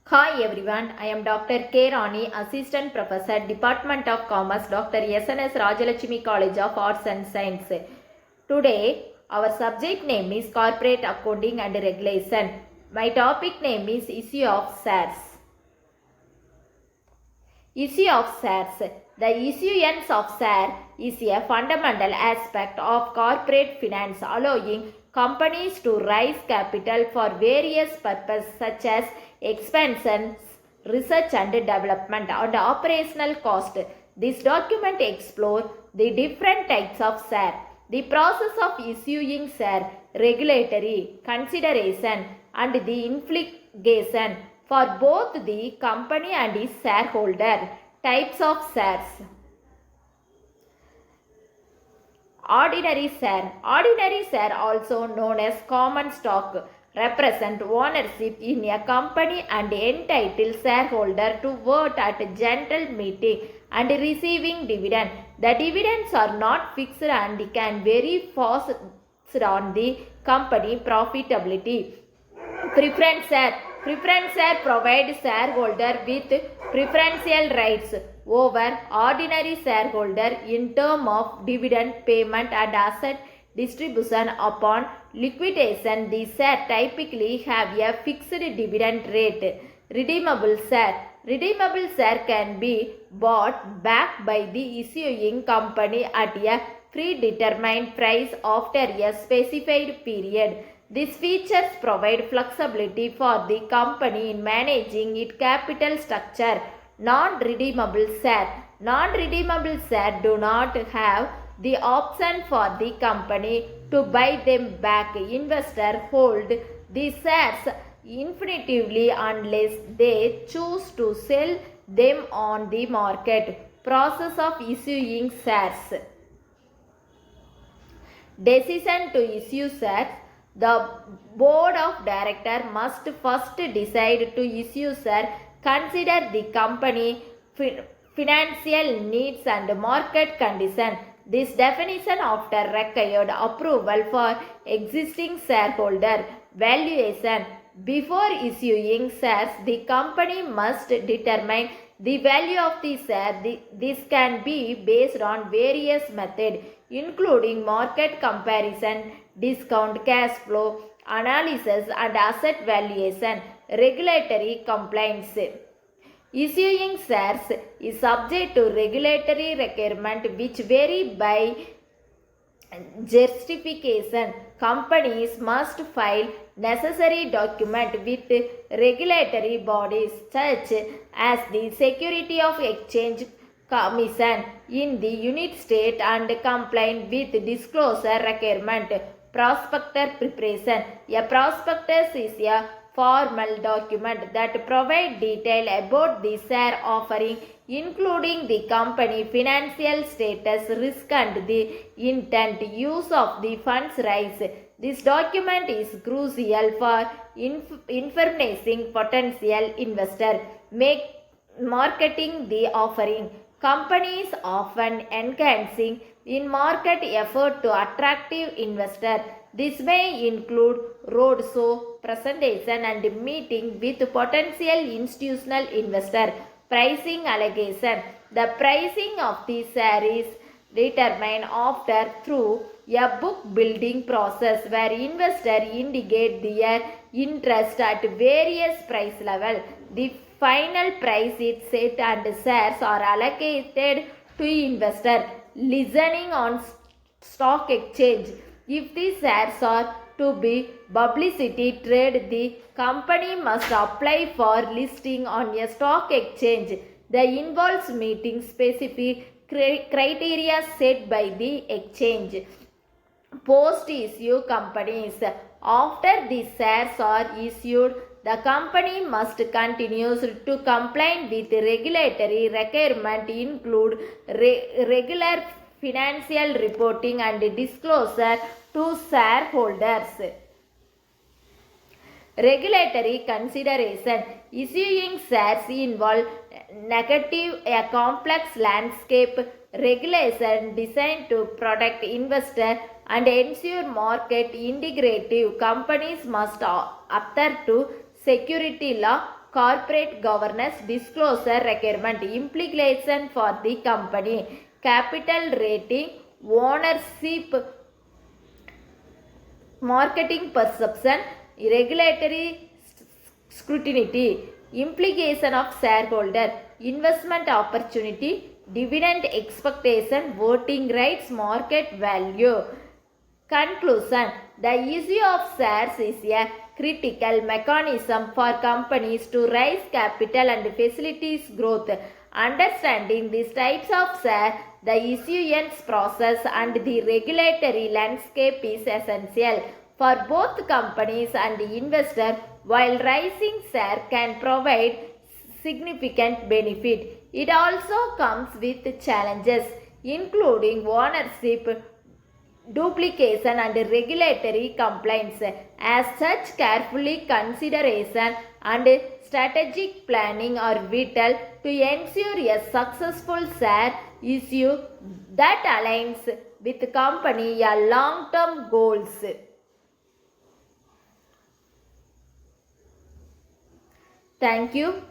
Hi everyone, I am Dr. K. Rani, Assistant Professor, Department of Commerce, Dr. S.N.S. Rajalakshmi College of Arts and Science. Today, our subject name is Corporate Accounting and Regulation. My topic name is Issue of Shares. Issue of shares. The issuance of share is a fundamental aspect of corporate finance, allowing companies to raise capital for various purposes such as expansion, research and development, and operational cost. This document explores the different types of share, the process of issuing share, regulatory consideration, and the implication for both the company and its shareholder. Types of shares. Ordinary share. Ordinary share, also known as common stock, represent ownership in a company and entitle shareholder to vote at a general meeting and receiving dividend. The dividends are not fixed and can vary based on the company profitability. Preference share. Preference share provides shareholder with preferential rights over ordinary shareholder in terms of dividend payment and asset distribution upon liquidation. These shares typically have a fixed dividend rate. Redeemable share. Redeemable share can be bought back by the issuing company at a predetermined price after a specified period. These features provide flexibility for the company in managing its capital structure. Non-redeemable share. Non-redeemable shares do not have the option for the company to buy them back. Investors hold the shares infinitely unless they choose to sell them on the market. Process of issuing shares. Decision to issue shares. The board of directors must first decide to issue shares, consider the company financial needs and market conditions. This definition after required approval for existing shareholder valuation. Before issuing shares, the company must determine the value of the share. This can be based on various methods, including market comparison, discount, cash flow analysis, and asset valuation. Regulatory compliance. Issuing shares is subject to regulatory requirements which vary by jurisdiction. Companies must file necessary documents with regulatory bodies such as the Security of Exchange Commission in the United States and comply with disclosure requirement. Prospectus preparation. A prospectus is a formal document that provides detail about the share offering, including the company financial status, risk, and the intent use of the funds raised. This document is crucial for information potential investor marketing the offering. Companies often enhancing in market effort to attractive investor. This may include roadshow, presentation, and meeting with potential institutional investor. Pricing allocation. The pricing of the share is determined after through a book building process where investors indicate their interest at various price level. The final price is set and shares are allocated to investor listening on stock exchange. If the shares are to be publicity trade, the company must apply for listing on a stock exchange. The involves meeting specific criteria set by the exchange. Post-issue companies. After the shares are issued, the company must continue to comply with regulatory requirements, include regular financial reporting and disclosure to shareholders. Regulatory consideration. Issuing shares involve a complex landscape regulation designed to protect investors and ensure market integrity. Companies must adhere to security law, corporate governance disclosure requirement, implication for the company, capital rating, ownership, marketing perception, regulatory scrutiny, implication of shareholder, investment opportunity, dividend expectation, voting rights, market value. Conclusion: the issue of shares is a critical mechanism for companies to raise capital and facilitate growth. Understanding these types of shares, the issuance process, and the regulatory landscape is essential for both companies and investors. While raising share can provide significant benefit, it also comes with challenges, including ownership duplication and regulatory compliance. As such, carefully consideration and strategic planning are vital to ensure a successful share issue that aligns with company long-term goals. Thank you.